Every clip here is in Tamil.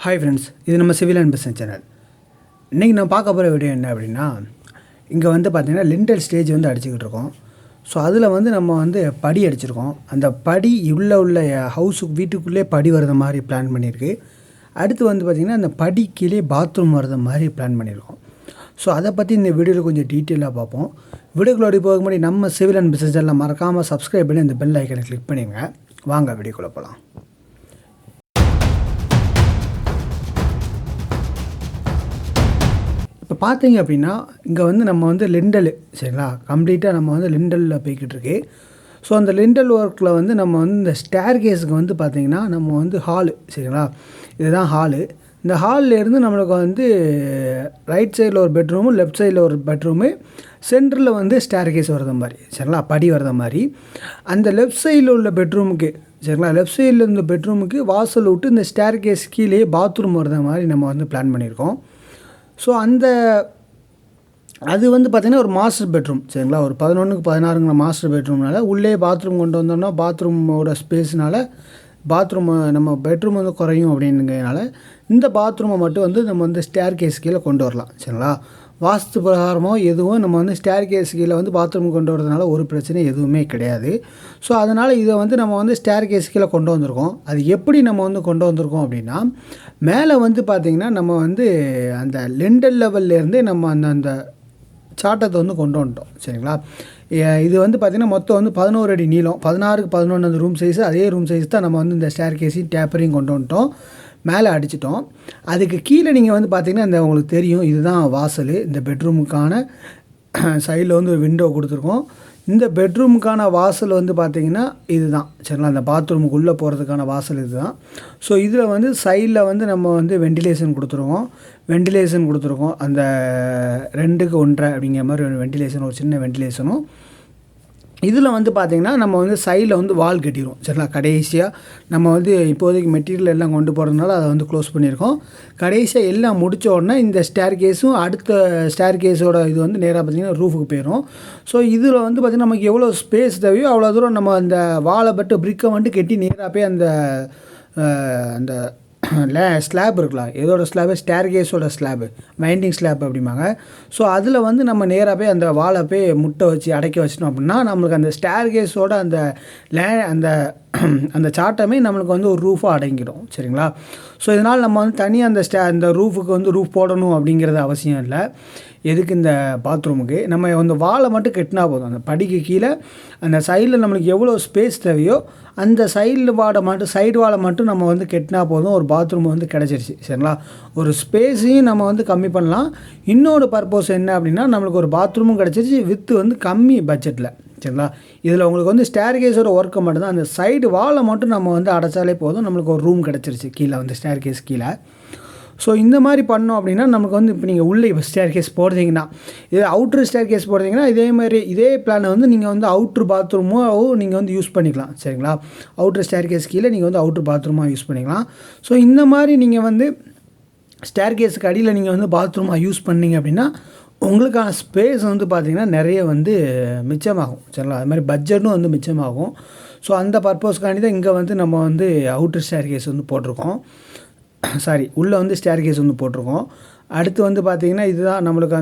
ஹாய் ஃப்ரெண்ட்ஸ், இது நம்ம சிவில் அண்ட் பிஸ்னஸ் சேனல். இன்றைக்கி நான் பார்க்க போகிற வீடியோ என்ன அப்படின்னா, இங்கே வந்து பார்த்திங்கன்னா லிண்டல் ஸ்டேஜ் வந்து அடிச்சுக்கிட்டு இருக்கோம். ஸோ அதில் வந்து நம்ம வந்து படி அடிச்சிருக்கோம். அந்த படி உள்ள ஹவுஸுக்கு வீட்டுக்குள்ளே படி வர்ற மாதிரி பிளான் பண்ணியிருக்கு. அடுத்து வந்து பார்த்திங்கன்னா அந்த படி கீழே பாத்ரூம் வர்ற மாதிரி பிளான் பண்ணியிருக்கோம். ஸோ அதை பற்றி இந்த வீடியோவில் கொஞ்சம் டீட்டெயிலாக பார்ப்போம். வீடியோக்குள்ளே போக முன்னாடி நம்ம சிவில் அண்ட் பிஸ்னஸ் சேனலில் மறக்காமல் சப்ஸ்கிரைப் பண்ணி அந்த பெல் ஐக்கனை கிளிக் பண்ணிடுங்க. வாங்க வீடியோக்குள்ளே போகலாம். இப்போ பார்த்தீங்க அப்படின்னா இங்கே வந்து நம்ம வந்து லிண்டல் சரிங்களா, கம்ப்ளீட்டாக நம்ம வந்து லிண்டலில் போய்கிட்டு இருக்கு. ஸோ அந்த லிண்டல் ஒர்க்கில் வந்து நம்ம வந்து இந்த ஸ்டேர் கேஸுக்கு வந்து பார்த்திங்கன்னா நம்ம வந்து ஹாலு சரிங்களா, இதுதான் ஹாலு. இந்த ஹால்லேருந்து நம்மளுக்கு வந்து ரைட் சைடில் ஒரு பெட்ரூமு, லெஃப்ட் சைடில் ஒரு பெட்ரூமு, சென்டரில் வந்து ஸ்டேர் கேஸ் வரத மாதிரி சரிங்களா, படி வரத மாதிரி. அந்த லெஃப்ட் சைடில் உள்ள பெட்ரூமுக்கு சரிங்களா, லெஃப்ட் சைடில் இருந்த பெட்ரூமுக்கு வாசல் விட்டு இந்த ஸ்டேர் கேஸ் கீழே பாத்ரூம் வரத மாதிரி நம்ம வந்து பிளான் பண்ணியிருக்கோம். ஸோ அது வந்து பார்த்திங்கன்னா ஒரு மாஸ்டர் பெட்ரூம் சரிங்களா, ஒரு 11க்கு 16ங்கிற மாஸ்டர் பெட்ரூம்னால உள்ளே பாத்ரூம் கொண்டு வந்தோம்னா பாத்ரூமோட ஸ்பேஸ்னால் பாத்ரூம் நம்ம பெட்ரூம் வந்து குறையும் அப்படிங்கிறதுனால இந்த பாத்ரூமை மட்டும் வந்து நம்ம வந்து ஸ்டேர் கேஸ் கீழே கொண்டு வரலாம் சரிங்களா. வாஸ்து பிரகாரமோ எதுவும் நம்ம வந்து ஸ்டேர் கேஸ் கீழே வந்து பாத்ரூம் கொண்டு வரதுனால ஒரு பிரச்சனை எதுவுமே கிடையாது. ஸோ அதனால் இதை வந்து நம்ம வந்து ஸ்டேர் கேஸ் கீழே கொண்டு வந்திருக்கோம். அது எப்படி நம்ம வந்து கொண்டு வந்திருக்கோம் அப்படின்னா, மேலே வந்து பார்த்திங்கன்னா நம்ம வந்து அந்த லிண்டல் லெவல்லேருந்தே நம்ம அந்த சாட்டத்தை வந்து கொண்டு வந்துட்டோம் சரிங்களா. இது வந்து பார்த்திங்கன்னா மொத்தம் வந்து 11 அடி நீளம், 16க்கு 11 அந்த ரூம் சைஸு, அதே ரூம் சைஸ் தான் நம்ம வந்து இந்த ஸ்டேர் கேஸையும் டேப்பரையும் கொண்டு வந்துட்டோம், மேலே அடிச்சிட்டோம். அதுக்கு கீழே நீங்கள் வந்து பார்த்திங்கன்னா இந்த உங்களுக்கு தெரியும் இதுதான் வாசல். இந்த பெட்ரூமுக்கான சைடில் வந்து ஒரு விண்டோ கொடுத்துருக்கோம். இந்த பெட்ரூமுக்கான வாசல் வந்து பார்த்திங்கன்னா இதுதான் சரிங்களா, அந்த பாத்ரூமுக்குள்ளே போகிறதுக்கான வாசல் இதுதான். ஸோ இதில் வந்து சைடில் வந்து நம்ம வந்து வெண்டிலேஷன் கொடுத்துருக்கோம். அந்த 2க்கு 1.5 அப்படிங்கிற மாதிரி ஒரு வெண்டிலேஷன், ஒரு சின்ன வெண்டிலேஷனும். இதில் வந்து பார்த்திங்கன்னா நம்ம வந்து சைடில் வந்து வால் கட்டிடுவோம் சரிங்களா. கடைசியாக நம்ம வந்து இப்போதைக்கு மெட்டீரியல் எல்லாம் கொண்டு போகிறதுனால அதை வந்து க்ளோஸ் பண்ணியிருக்கோம். கடைசியாக எல்லாம் முடித்த உடனே இந்த ஸ்டேர் கேஸும் அடுத்த ஸ்டேர் கேஸோட இது வந்து நேராக பார்த்திங்கன்னா ரூஃபுக்கு போயிடும். ஸோ இதில் வந்து பார்த்திங்கன்னா நமக்கு எவ்வளோ ஸ்பேஸ் தேவையோ அவ்வளோ தூரம் நம்ம அந்த வாழை பட்டு பிரிக்கை வந்துட்டு கட்டி நேராக போய் அந்த ஸ்லாப் இருக்கலாம், எதோட ஸ்லாபு, ஸ்டேர் கேஸோட ஸ்லாபு, வைண்டிங் ஸ்லாப் அப்படிம்பாங்க. ஸோ அதில் வந்து நம்ம நேராக போய் அந்த வாழை போய் முட்டை வச்சு அடைக்க வச்சிட்டோம் அப்படின்னா நம்மளுக்கு அந்த ஸ்டேர் கேஸோட அந்த சாட்டமே நம்மளுக்கு வந்து ஒரு ரூஃபாக அடங்கிடும் சரிங்களா. ஸோ இதனால் நம்ம வந்து தனியாக அந்த ரூஃபுக்கு வந்து ரூஃப் போடணும் அப்படிங்கிறது அவசியம் இல்லை. எதுக்கு இந்த பாத்ரூமுக்கு நம்ம அந்த வாழை மட்டும் கட்டினா போதும். அந்த படிக்கு கீழே அந்த சைடில் நம்மளுக்கு எவ்வளோ ஸ்பேஸ் தேவையோ அந்த சைடு வாழை மட்டும் நம்ம வந்து கட்டினா போதும், ஒரு பாத்ரூம் வந்து கிடச்சிருச்சு சரிங்களா. ஒரு ஸ்பேஸையும் நம்ம வந்து கம்மி பண்ணலாம். இன்னொரு பர்பஸ் என்ன அப்படின்னா, நம்மளுக்கு ஒரு பாத்ரூமும் கிடச்சிருச்சு வித்து வந்து கம்மி பட்ஜெட்டில் சரிங்களா. இதில் உங்களுக்கு வந்து ஸ்டேர் கேஸோட ஒர்க்கை மட்டும்தான், அந்த சைடு வாழை மட்டும் நம்ம வந்து அடைச்சாலே போதும், நம்மளுக்கு ஒரு ரூம் கிடச்சிருச்சு கீழே வந்து ஸ்டேர் கேஸ் கீழே. ஸோ இந்த மாதிரி பண்ணோம் அப்படின்னா நமக்கு வந்து இப்போ நீங்கள் உள்ளே இப்போ ஸ்டேர் கேஸ் போடுறீங்கன்னா, இது அவுட்ரு ஸ்டேர் கேஸ் போடுறீங்கன்னா இதே பிளானை வந்து நீங்கள் வந்து அவுட்ரு பாத்ரூமோ நீங்கள் வந்து யூஸ் பண்ணிக்கலாம் சரிங்களா. அவுட்ரு ஸ்டேர் கேஸ் கீழே நீங்கள் வந்து அவுட்ரு பாத்ரூமாக யூஸ் பண்ணிக்கலாம். ஸோ இந்த மாதிரி நீங்கள் வந்து ஸ்டேர் கேஸுக்கு அடியில் நீங்கள் வந்து பாத்ரூமாக யூஸ் பண்ணிங்க அப்படின்னா உங்களுக்கான ஸ்பேஸ் வந்து பார்த்திங்கன்னா நிறைய வந்து மிச்சமாகும் சரிங்களா. அது மாதிரி பட்ஜெட்டும் வந்து மிச்சமாகும். ஸோ அந்த பர்பஸ்க்காண்டி தான் இங்கே வந்து நம்ம வந்து அவுட்ரு ஸ்டேர் கேஸ் வந்து போட்டிருக்கோம். உள்ளே வந்து ஸ்டேர் கேஸ் வந்து போட்டிருக்கோம். அடுத்து வந்து பார்த்திங்கன்னா இதுதான் நம்மளுக்கு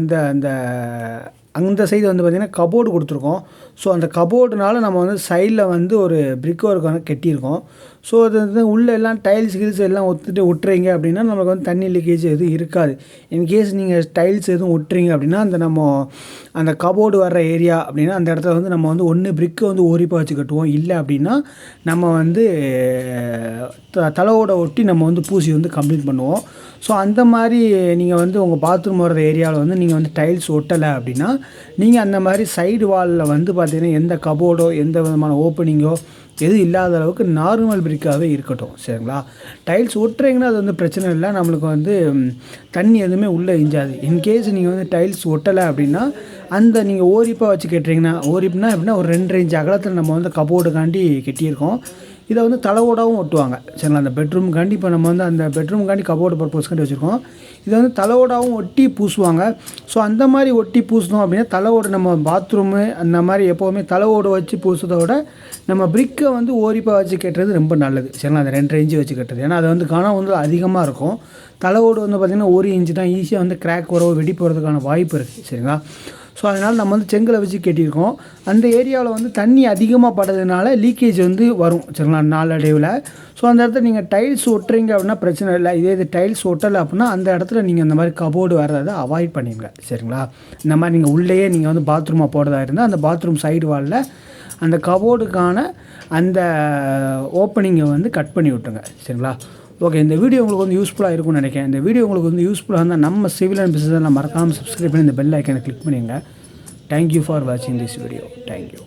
அந்த சைடு வந்து பார்த்திங்கன்னா கபோர்டு கொடுத்துருக்கோம். ஸோ அந்த கபோர்டுனால நம்ம வந்து சைடில் வந்து ஒரு பிரிக் ஒர்க் வந்து கட்டியிருக்கோம். ஸோ அது வந்து உள்ளே எல்லாம் டைல்ஸ் எல்லாம் விட்டுறீங்க அப்படின்னா நம்மளுக்கு வந்து தண்ணி லீக்கேஜ் எதுவும் இருக்காது. இன்கேஸ் நீங்கள் டைல்ஸ் எதுவும் விட்டுறீங்க அப்படின்னா அந்த கபோர்டு வர்ற ஏரியா அப்படின்னா அந்த இடத்துல வந்து நம்ம வந்து ஒன்று பிரிக்கு வந்து ஓரிப்பாக வச்சு கட்டுவோம், இல்லை அப்படின்னா நம்ம வந்து தலவோட ஒட்டி நம்ம வந்து பூசி வந்து கம்ப்ளீட் பண்ணுவோம். ஸோ அந்த மாதிரி நீங்கள் வந்து உங்கள் பாத்ரூம் வர்ற ஏரியாவில் வந்து நீங்கள் வந்து டைல்ஸ் ஒட்டலை அப்படின்னா நீங்கள் அந்த மாதிரி சைடு வாலில் வந்து பார்த்திங்கன்னா எந்த கபோர்டோ எந்த விதமான ஓப்பனிங்கோ எதுவும் இல்லாத அளவுக்கு நார்மல் பிரிக்காகவே இருக்கட்டும் சரிங்களா. டைல்ஸ் ஒட்டுறீங்கன்னா அது வந்து பிரச்சனை இல்லை, நம்மளுக்கு வந்து தண்ணி எதுவுமே உள்ளே இஞ்சாது. இன்கேஸ் நீங்கள் வந்து டைல்ஸ் ஒட்டலை அப்படின்னா நீங்கள் ஓரிப்பாக வச்சு கட்டுறீங்கன்னா, ஓரிப்புனா எப்படின்னா ஒரு 2 இன்ச் அகலத்தில் நம்ம வந்து கபோர்டுக்காண்டி கட்டியிருக்கோம். இதை வந்து தளவோடாவும் ஒட்டுவாங்க சரிங்களா. அந்த பெட்ரூமுக்காண்டி இப்போ நம்ம வந்து அந்த பெட்ரூமுக்காண்டி கபோர்டு பர்பஸ்க்காண்டி வச்சுருக்கோம். இதை வந்து தளவோடாவும் ஒட்டி பூசுவாங்க. ஸோ அந்த மாதிரி ஒட்டி பூசணும் அப்படின்னா தளவோடு நம்ம பாத்ரூமு அந்த மாதிரி எப்போவுமே தளவோடு வச்சு பூசுறதை விட நம்ம பிரிக்கை வந்து ஓரிப்பாக வச்சு கட்டுறது ரொம்ப நல்லது சரிங்களா. அந்த 2.5 இன்ச்சு வச்சு கட்டுறது, ஏன்னா அது வந்து கனம் வந்து அதிகமாக இருக்கும். தளவோடு வந்து பார்த்திங்கன்னா 1 இன்ச்சு தான், ஈஸியாக வந்து கிராக் வரவோ வெடி போகிறதுக்கான வாய்ப்பு இருக்குது சரிங்களா. ஸோ அதனால் நம்ம வந்து செங்கலை வச்சு கட்டியிருக்கோம். அந்த ஏரியாவில் வந்து தண்ணி அதிகமாக படுறதுனால லீக்கேஜ் வந்து வரும் சரிங்களா நாளடைவில். ஸோ அந்த இடத்துல நீங்கள் டைல்ஸ் ஒட்டுறீங்க அப்படின்னா பிரச்சனை இல்லை. இது டைல்ஸ் ஒட்டலை அப்படின்னா அந்த இடத்துல நீங்கள் இந்த மாதிரி கபோர்டு வர்றதை அவாய்ட் பண்ணிடுங்க சரிங்களா. இந்த மாதிரி நீங்கள் உள்ளேயே நீங்கள் வந்து பாத்ரூமாக போடுறதா இருந்தால் அந்த பாத்ரூம் சைடு வாலில் அந்த கபோர்டுக்கான அந்த ஓப்பனிங்கை வந்து கட் பண்ணி விட்டுருங்க சரிங்களா. ஓகே, இந்த வீடியோ உங்களுக்கு வந்து யூஸ்ஃபுல்லாக இருக்கும்னு நினைக்கிறேன். இந்த வீடியோ உங்களுக்கு வந்து யூஸ்ஃபுல்லாக இருந்தால் நம்ம சிவில் அண்ட் பிஸ்னஸ் மறக்காமல் சப்ஸ்கிரைப் பண்ணி இந்த பெல் ஐக்கனை கிளிக் பண்ணிடுங்க. தேங்க்யூ ஃபார் வாட்சிங் திஸ் வீடியோ. தேங்க்யூ.